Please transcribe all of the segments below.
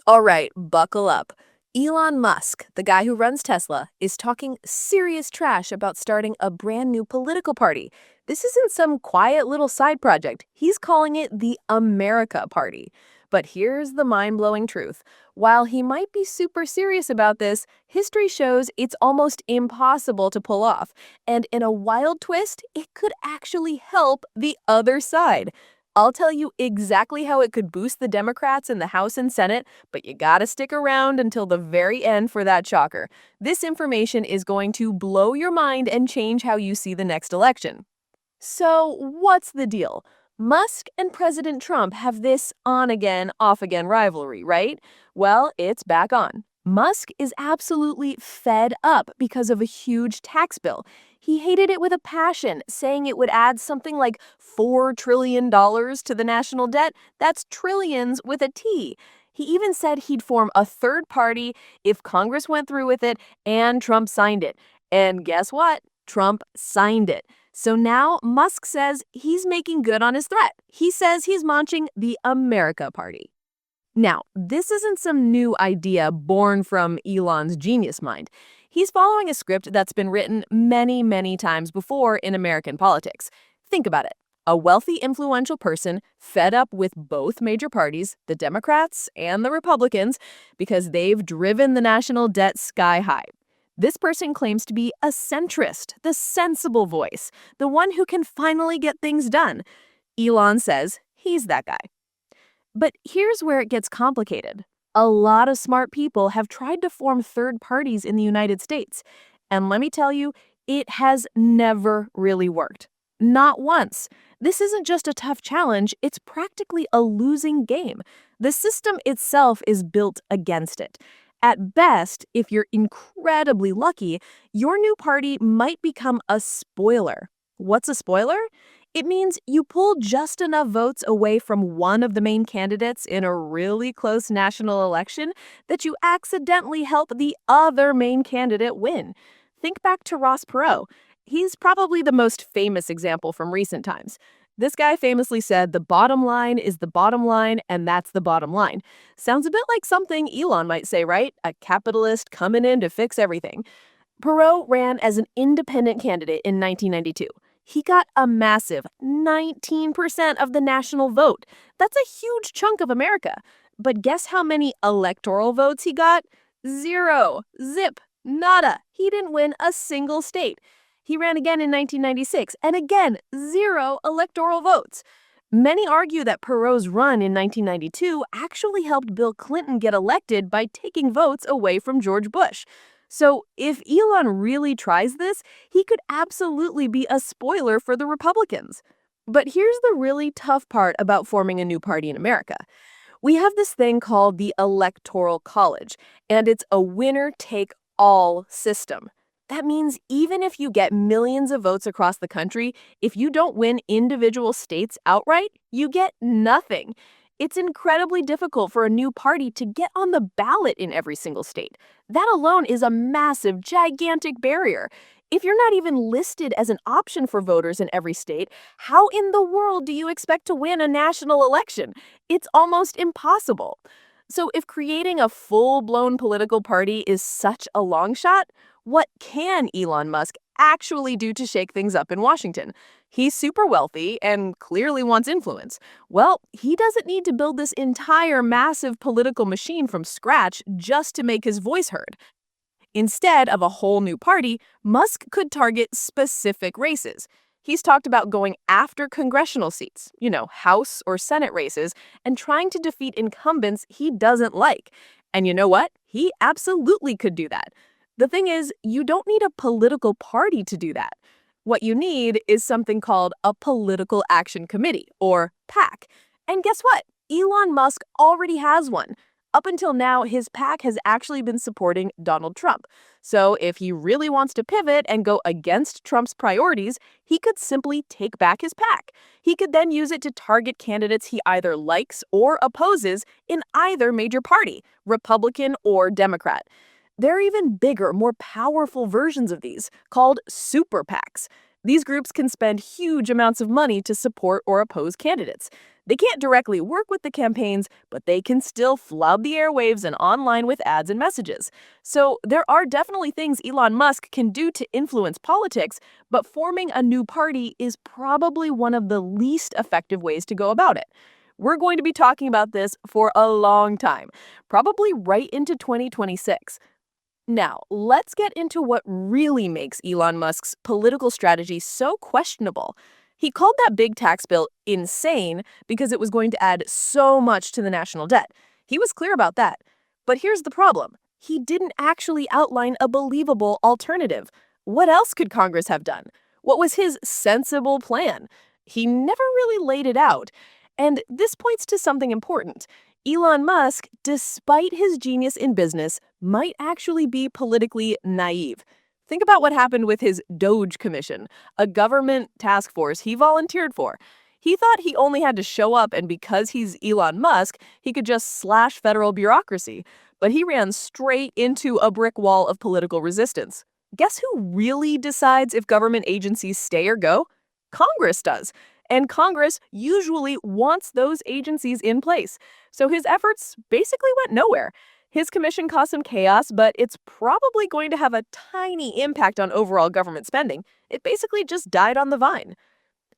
All right, buckle up. Elon Musk, the guy who runs Tesla, is talking serious trash about starting a brand new political party. This isn't some quiet little side project. He's calling it the America Party. But here's the mind-blowing truth. While he might be super serious about this, history shows it's almost impossible to pull off. And in a wild twist, it could actually help the other side. I'll tell you exactly how it could boost the Democrats in the House and Senate, but you gotta stick around until the very end for that shocker. This information is going to blow your mind and change how you see the next election. So, what's the deal? Musk and President Trump have this on again, off again rivalry, right? Well, it's back on. Musk is absolutely fed up because of a huge tax bill. He hated it with a passion, saying it would add something like $4 trillion to the national debt. That's trillions with a T. He even said he'd form a third party if Congress went through with it and Trump signed it. And guess what? Trump signed it. So now Musk says he's making good on his threat. He says he's launching the America Party. Now, this isn't some new idea born from Elon's genius mind. He's following a script that's been written many, many times before in American politics. Think about it. A wealthy, influential person fed up with both major parties, the Democrats and the Republicans, because they've driven the national debt sky high. This person claims to be a centrist, the sensible voice, the one who can finally get things done. Elon says he's that guy. But here's where it gets complicated. A lot of smart people have tried to form third parties in the United States. And let me tell you, it has never really worked. Not once. This isn't just a tough challenge, it's practically a losing game. The system itself is built against it. At best, if you're incredibly lucky, your new party might become a spoiler. What's a spoiler? It means you pull just enough votes away from one of the main candidates in a really close national election that you accidentally help the other main candidate win. Think back to Ross Perot. He's probably the most famous example from recent times. This guy famously said the bottom line is the bottom line, and that's the bottom line. Sounds a bit like something Elon might say, right? A capitalist coming in to fix everything. Perot ran as an independent candidate in 1992. He got a massive 19% of the national vote. That's a huge chunk of America. But guess how many electoral votes he got? Zero. Zip. Nada. He didn't win a single state. He ran again in 1996, and again, zero electoral votes. Many argue that Perot's run in 1992 actually helped Bill Clinton get elected by taking votes away from George Bush. So if Elon really tries this, he could absolutely be a spoiler for the Republicans. But here's the really tough part about forming a new party in America. We have this thing called the Electoral College, and it's a winner-take-all system. That means even if you get millions of votes across the country, if you don't win individual states outright, you get nothing. It's incredibly difficult for a new party to get on the ballot in every single state. That alone is a massive, gigantic barrier. If you're not even listed as an option for voters in every state, how in the world do you expect to win a national election? It's almost impossible. So if creating a full-blown political party is such a long shot, what can Elon Musk actually do to shake things up in Washington? He's super wealthy and clearly wants influence. Well, he doesn't need to build this entire massive political machine from scratch just to make his voice heard. Instead of a whole new party, Musk could target specific races. He's talked about going after congressional seats, House or Senate races, and trying to defeat incumbents he doesn't like. And you know what? He absolutely could do that. The thing is, you don't need a political party to do that. What you need is something called a Political Action Committee, or PAC. And guess what? Elon Musk already has one. Up until now, his PAC has actually been supporting Donald Trump. So if he really wants to pivot and go against Trump's priorities, he could simply take back his PAC. He could then use it to target candidates he either likes or opposes in either major party, Republican or Democrat. There are even bigger, more powerful versions of these, called super PACs. These groups can spend huge amounts of money to support or oppose candidates. They can't directly work with the campaigns, but they can still flood the airwaves and online with ads and messages. So there are definitely things Elon Musk can do to influence politics, but forming a new party is probably one of the least effective ways to go about it. We're going to be talking about this for a long time, probably right into 2026. Now, let's get into what really makes Elon Musk's political strategy so questionable. He called that big tax bill insane because it was going to add so much to the national debt. He was clear about that. But here's the problem. He didn't actually outline a believable alternative. What else could Congress have done? What was his sensible plan? He never really laid it out. And this points to something important. Elon Musk, despite his genius in business, might actually be politically naive. Think about what happened with his Doge Commission, a government task force he volunteered for. He thought he only had to show up, and because he's Elon Musk, he could just slash federal bureaucracy. But he ran straight into a brick wall of political resistance. Guess who really decides if government agencies stay or go? Congress does. And Congress usually wants those agencies in place. So his efforts basically went nowhere. His commission caused some chaos, but it's probably going to have a tiny impact on overall government spending. It basically just died on the vine.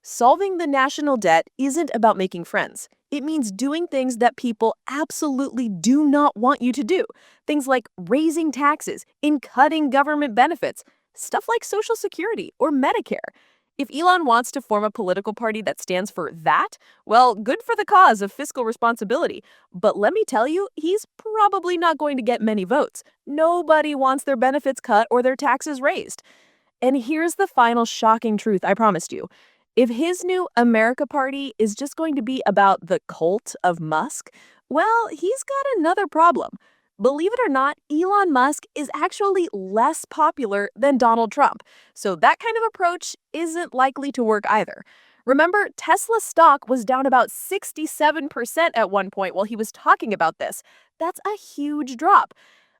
Solving the national debt isn't about making friends. It means doing things that people absolutely do not want you to do. Things like raising taxes, in cutting government benefits, stuff like Social Security or Medicare. If Elon wants to form a political party that stands for that, well, good for the cause of fiscal responsibility. But let me tell you, he's probably not going to get many votes. Nobody wants their benefits cut or their taxes raised. And here's the final shocking truth I promised you. If his new America Party is just going to be about the cult of Musk, well, he's got another problem. Believe it or not, Elon Musk is actually less popular than Donald Trump. So that kind of approach isn't likely to work either. Remember, Tesla stock was down about 67% at one point while he was talking about this. That's a huge drop.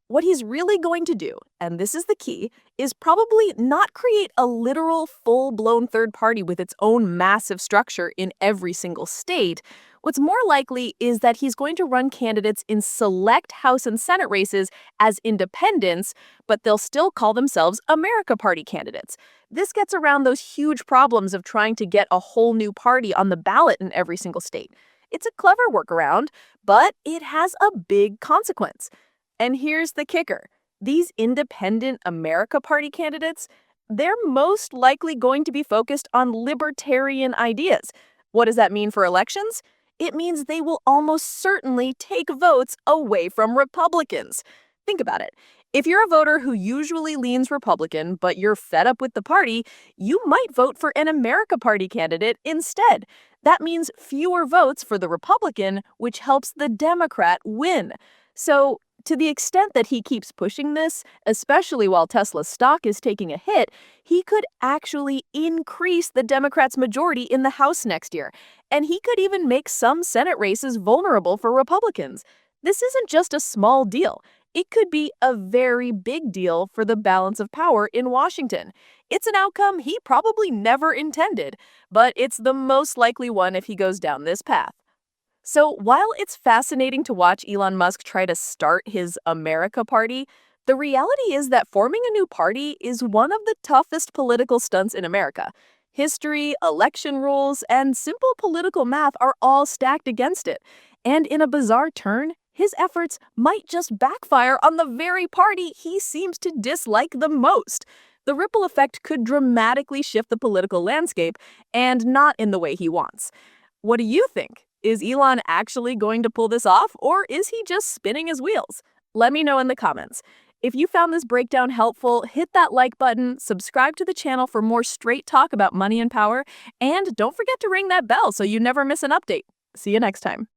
What he's really going to do, and this is the key, is probably not create a literal full-blown third party with its own massive structure in every single state. What's more likely is that he's going to run candidates in select House and Senate races as independents, but they'll still call themselves America Party candidates. This gets around those huge problems of trying to get a whole new party on the ballot in every single state. It's a clever workaround, but it has a big consequence. And here's the kicker. These independent America Party candidates, they're most likely going to be focused on libertarian ideas. What does that mean for elections? It means they will almost certainly take votes away from Republicans. Think about it. If you're a voter who usually leans Republican, but you're fed up with the party, you might vote for an America Party candidate instead. That means fewer votes for the Republican, which helps the Democrat win. So, to the extent that he keeps pushing this, especially while Tesla's stock is taking a hit, he could actually increase the Democrats' majority in the House next year. And he could even make some Senate races vulnerable for Republicans. This isn't just a small deal. It could be a very big deal for the balance of power in Washington. It's an outcome he probably never intended, but it's the most likely one if he goes down this path. So while it's fascinating to watch Elon Musk try to start his America Party, the reality is that forming a new party is one of the toughest political stunts in America. History, election rules, and simple political math are all stacked against it. And in a bizarre turn, his efforts might just backfire on the very party he seems to dislike the most. The ripple effect could dramatically shift the political landscape, and not in the way he wants. What do you think? Is Elon actually going to pull this off, or is he just spinning his wheels? Let me know in the comments. If you found this breakdown helpful, hit that like button, subscribe to the channel for more straight talk about money and power, and don't forget to ring that bell so you never miss an update. See you next time.